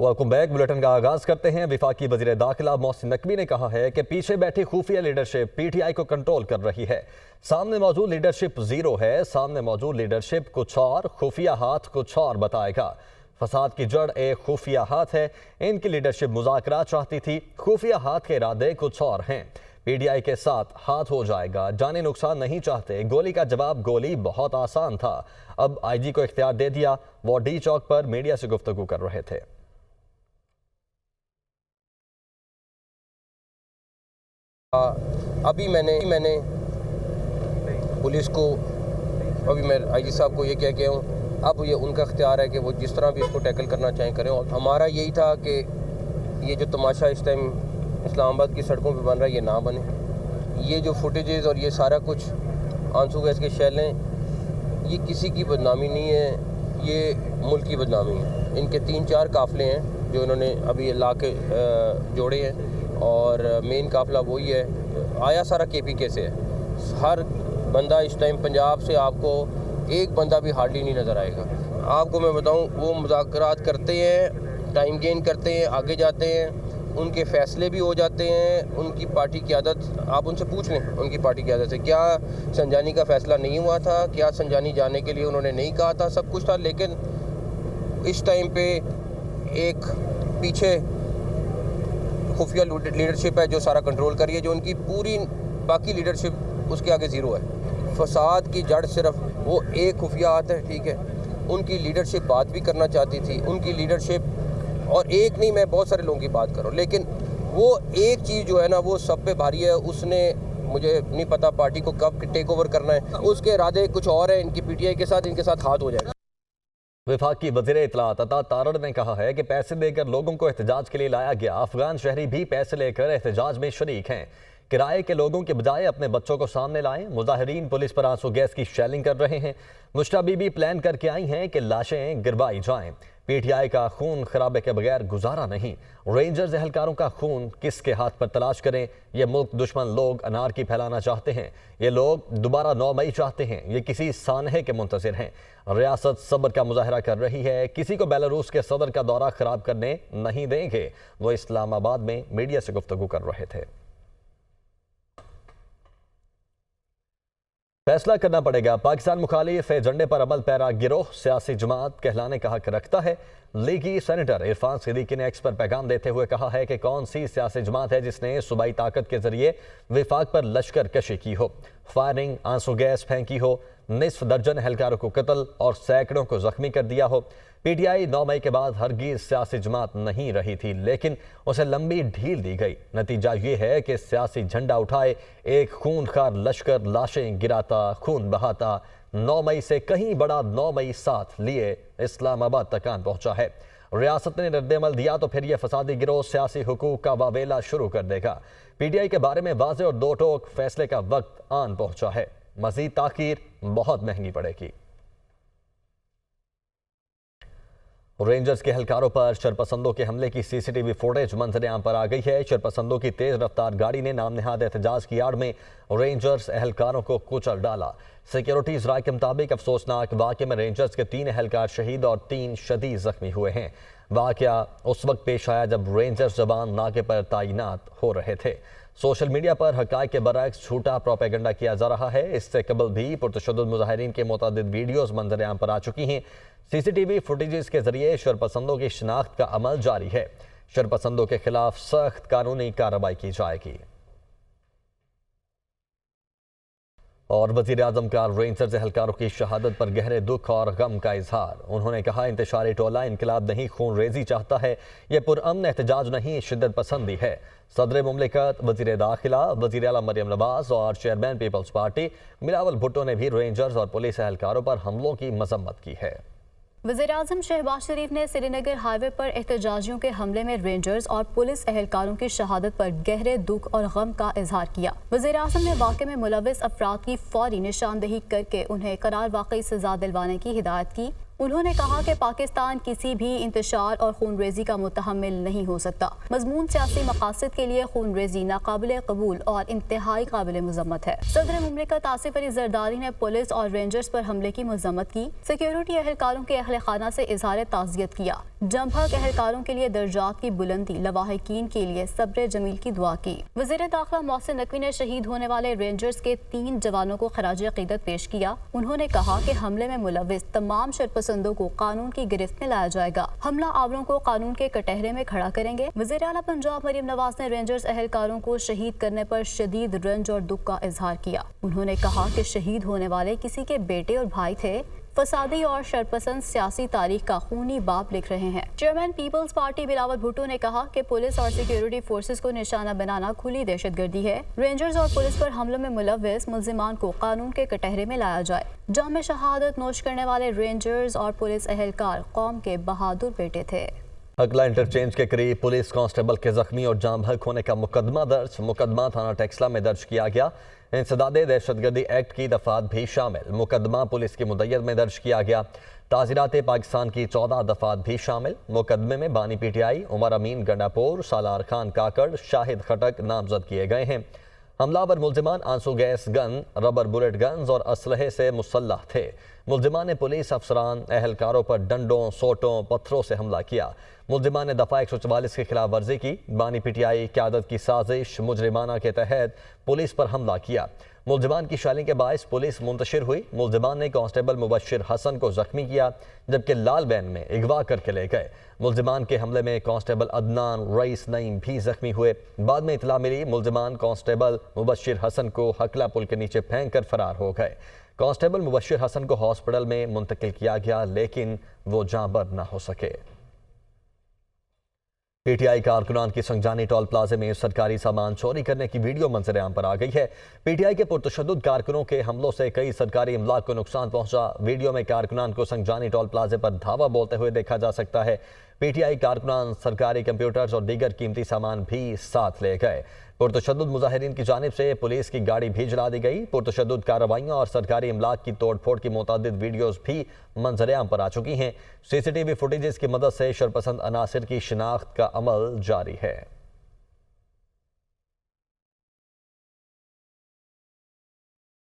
Welcome back. Bulletin का आगाज करते हैं। वफाकी वजीर दाखिला मोहसिन नकवी ने कहा है कि पीछे बैठी खुफिया लीडरशिप पीटीआई को कंट्रोल कर रही है। सामने मौजूद लीडरशिप जीरो है। सामने मौजूद लीडरशिप कुछ और, खुफिया हाथ कुछ और बताएगा। फसाद की जड़ एक खुफिया हाथ है। इनकी लीडरशिप मुज़ाकरात चाहती थी, खुफिया हाथ के इरादे कुछ और हैं। पीटीआई के साथ हाथ हो जाएगा, जानी नुकसान नहीं चाहते। गोली का जवाब गोली बहुत आसान था। अब आईजी को इख्तियार दे दिया। वो डी चौक पर मीडिया से गुफ्तगू कर रहे थे। अभी मैंने पुलिस को, अभी मैं आईजी साहब को ये कह के हूँ, अब ये उनका इख्तियार है कि वो जिस तरह भी इसको टैकल करना चाहें करें। और हमारा यही था कि ये जो तमाशा इस टाइम इस्लामाबाद की सड़कों पे बन रहा है ये ना बने। ये जो फुटेजेस और ये सारा कुछ आंसू गैस के शैलें, ये किसी की बदनामी नहीं है, ये मुल्क की बदनामी है। इनके 3-4 काफ़िले हैं जो इन्होंने अभी ला के जोड़े हैं और मेन काफ़िला वही है। आया सारा केपीके से है। हर बंदा इस टाइम पंजाब से आपको एक बंदा भी हार्डली नहीं नज़र आएगा। आपको मैं बताऊं, वो मुज़ाकरात करते हैं, टाइम गेन करते हैं, आगे जाते हैं, उनके फ़ैसले भी हो जाते हैं। उनकी पार्टी की आदत, आप उनसे पूछ लें उनकी पार्टी की आदत है। क्या संजानी का फ़ैसला नहीं हुआ था? क्या संजानी जाने के लिए उन्होंने नहीं कहा था? सब कुछ था, लेकिन इस टाइम पे एक पीछे खुफिया लीडरशिप है जो सारा कंट्रोल कर रही है, जो उनकी पूरी बाकी लीडरशिप उसके आगे ज़ीरो है। फसाद की जड़ सिर्फ वो एक खुफिया हाथ है, ठीक है। उनकी लीडरशिप बात भी करना चाहती थी, उनकी लीडरशिप, और एक नहीं, मैं बहुत सारे लोगों की बात करूँ, लेकिन वो एक चीज़ जो है ना वो सब पे भारी है। उसने, मुझे नहीं पता पार्टी को कब टेक ओवर करना है, उसके इरादे कुछ और है। इनकी पीटीआई के साथ, इनके साथ हाथ हो जाएगा। वफाकी वज़ीर इत्तलात अता तारड़ ने कहा है कि पैसे देकर लोगों को एहतजाज के लिए लाया गया। अफगान शहरी भी पैसे लेकर एहतजाज में शरीक हैं। किराए के लोगों के बजाय अपने बच्चों को सामने लाएं। मुजाहिरीन पुलिस पर आंसू गैस की शेलिंग कर रहे हैं। मुश्ता बीबी प्लान करके आई हैं कि लाशें गिरवाई जाएं। पीटीआई का खून खराबे के बगैर गुजारा नहीं। रेंजर्स एहलकारों का खून किसके हाथ पर तलाश करें। ये मुल्क दुश्मन लोग अनारकी फैलाना चाहते हैं। ये लोग दोबारा 9 मई चाहते हैं। ये किसी सानहे के मुंतज़िर हैं। रियासत सब्र का मुजाहरा कर रही है। किसी को बेलारूस के सदर का दौरा खराब करने नहीं देंगे। वो इस्लामाबाद में मीडिया से गुफ्तगू कर रहे थे। फैसला करना पड़ेगा। पाकिस्तान मुखालिफ एजेंडे पर अमल पैरा गिरोह सियासी जमात कहलाने का हक रखता है। लीगी सेनेटर इरफान सिद्दीकी ने एक्स पर पैगाम देते हुए कहा है कि कौन सी सियासी जमात है जिसने सूबाई ताकत के जरिए विफाक पर लश्कर कशी की हो, फायरिंग, आंसू गैस फेंकी हो, निस्फ दर्जन एहलकारों को कत्ल और सैकड़ों को जख्मी कर दिया हो। पीटीआई 9 मई के बाद हरगिज सियासी जमात नहीं रही थी, लेकिन उसे लंबी ढील दी गई। नतीजा ये है कि सियासी झंडा उठाए एक खूनखार लश्कर लाशें गिराता, खून बहाता 9 मई से कहीं बड़ा 9 मई साथ लिए इस्लामाबाद तक आन पहुंचा है। रियासत ने रद्द-ए-अमल दिया तो फिर यह फसादी गिरोह सियासी हुकूक का वावेला शुरू कर देगा। पीटीआई के बारे में वाज़ेह और दो टोक फैसले का वक्त आन पहुंचा है। मजीद ताखीर बहुत महंगी पड़ेगी। रेंजर्स के एहलकारों पर शरपसंदों के हमले की सीसीटीवी फुटेज मंजर-ए-आम पर आ गई है। शरपसंदों की तेज रफ्तार गाड़ी ने नामनहाद एहतजाज की आड़ में रेंजर्स एहलकारों को कुचल डाला। सिक्योरिटीज राय के मुताबिक अफसोसनाक वाक़े में रेंजर्स के 3 एहलकार शहीद और 3 शदीद जख्मी हुए हैं। वाक़या उस वक्त पेश आया जब रेंजर्स जवान नाके पर तैनात हो रहे थे। सोशल मीडिया पर हक़ाइक़ के बरअक्स झूठा प्रोपेगेंडा किया जा रहा है। इससे कबल भी पुरतशद्दुद मुजाहिरीन के मुतअद्दिद वीडियोज़ मंजर-ए-आम पर आ चुकी हैं। सीसीटीवी फुटेजेस के जरिए शरपसंदों की शिनाख्त का अमल जारी है। शरपसंदों के खिलाफ सख्त कानूनी कार्रवाई की जाएगी। और वज़ीर आज़म का रेंजर्स एहलकारों की शहादत पर गहरे दुख और गम का इजहार। उन्होंने कहा, इंतशारी टोला इनकलाब नहीं, खून रेजी चाहता है। यह पुरअमन एहतजाज नहीं, शिद्दत पसंदी है। सदर मुमलिकत, वज़ीर दाखिला, वज़ीर आला मरियम नवाज और chairman Peoples Party Bilawal Bhutto ने भी रेंजर्स और पुलिस एहलकारों पर हमलों की मजम्मत की है। वज़ीर-ए-आज़म शहबाज शरीफ ने श्रीनगर हाईवे पर एहतजाजियों के हमले में रेंजर्स और पुलिस एहलकारों की शहादत पर गहरे दुख और गम का इजहार किया। वज़ीर-ए-आज़म ने वाक़े में मुलव्विस अफराद की फौरी निशानदेही करके उन्हें करार वाक़ई सजा दिलवाने की हिदायत की। उन्होंने कहा कि पाकिस्तान किसी भी इंतशार और खून रेजी का मुतहम्मिल नहीं हो सकता। मजमून सियासी मकासद के लिए खून रेजी नाकाबिल कबूल और इंतहाई काबिल मजम्मत है। सदर मुमलिकत आसिफ अली जरदारी ने पुलिस और रेंजर्स पर हमले की मजम्मत की। सिक्योरिटी एहलकारों के अहल खाना से इजहार ताज़ियत किया। जमभग एहलकारों के लिए दर्जात की बुलंदी, लवाहिकीन के लिए सब्र जमील की दुआ की। वज़ीर दाखिला मोहसिन नकवी ने शहीद होने वाले रेंजर्स के 3 जवानों को खराज अकीदत पेश किया। उन्होंने कहा कि हमले में मुलविस तमाम शरपसंदों को कानून की गिरफ्त में लाया जाएगा। हमला आवरों को कानून के कटहरे में खड़ा करेंगे। वज़ीर आला पंजाब मरीम नवाज ने रेंजर्स एहलकारों को शहीद करने पर शदीद रंज और दुख का इजहार किया। उन्होंने कहा कि शहीद होने वाले किसी के बेटे और भाई थे। फसादी और शरपसंद सियासी तारीख का खूनी बाप लिख रहे हैं। Chairman Peoples Party Bilawal Bhutto ने कहा कि पुलिस और सिक्योरिटी फोर्सेस को निशाना बनाना खुली दहशतगर्दी है। रेंजर्स और पुलिस पर हमलों में मुलविस मुल्जिमान को कानून के कटहरे में लाया जाए। जाम शहादत नोश करने वाले रेंजर्स और पुलिस एहलकार कौम के बहादुर बेटे थे। अगला इंटरचेंज के करीब पुलिस कांस्टेबल के जख्मी और जाम बहक होने का मुकदमा दर्ज। मुकदमा थाना टेक्सला में दर्ज किया गया। इंसदादे दहशतगर्दी एक्ट की दफात भी शामिल। मुकदमा पुलिस की मुद्दत में दर्ज किया गया। ताज़ीरात पाकिस्तान की 14 दफात भी शामिल। मुकदमे में बानी PTI, उमर अमीन गंडापुर, सालार खान काकड़, शाहिद खटक नामजद किए गए हैं। हमलावर मुल्जिमान आंसू gas gun, rubber bullet guns और असलहे से मुसल्लह थे। मुल्जिमान ने पुलिस अफसरान एहलकारों पर डंडों, सोटों, पत्थरों से हमला किया। मुल्जिमान ने दफ़ा 144 की खिलाफ वर्जी की। बानी PTI क़यादत की साजिश मुजरिमाना के तहत पुलिस पर हमला किया। मुल्जिमान की शालिंग के बायस पुलिस मुंतशिर हुई। मुल्जिमान ने कांस्टेबल मुबश्शिर हसन को जख्मी किया, जबकि लाल वैन में अगवा करके ले गए। मुल्जिमान के हमले में कांस्टेबल अदनान, रईस नईम भी जख्मी हुए। बाद में इतला मिली मुल्जिमान कांस्टेबल मुबश्शिर हसन को हकला पुल के नीचे फेंक कर फरार हो गए। कांस्टेबल मुबश्शिर हसन को हॉस्पिटल में मुंतकिल किया गया, लेकिन वो जांबर न हो सके। PTI कारकुनान की संगजानी टोल प्लाजे में सरकारी सामान चोरी करने की वीडियो मंजर आम पर आ गई है। PTI के पुरतशद्दुद कारकुनों के हमलों से कई सरकारी इमलाक को नुकसान पहुंचा। वीडियो में कारकुनान को संगजानी टोल प्लाजे पर धावा बोलते हुए देखा जा सकता है। PTI कारकुनान सरकारी कंप्यूटर्स और दीगर कीमती सामान भी साथ ले गए। पुरतशद्दुद मुजाहिरीन की जानिब से पुलिस की गाड़ी भी जला दी गई। पुरतशद्दुद कार्रवाइयों और सरकारी इमलाक की तोड़फोड़ की मुतअद्दिद वीडियोज़ भी मंजर आम पर आ चुकी हैं। CCTV फुटेजेस की मदद से शरपसंद अनासिर की शिनाख्त का अमल जारी है।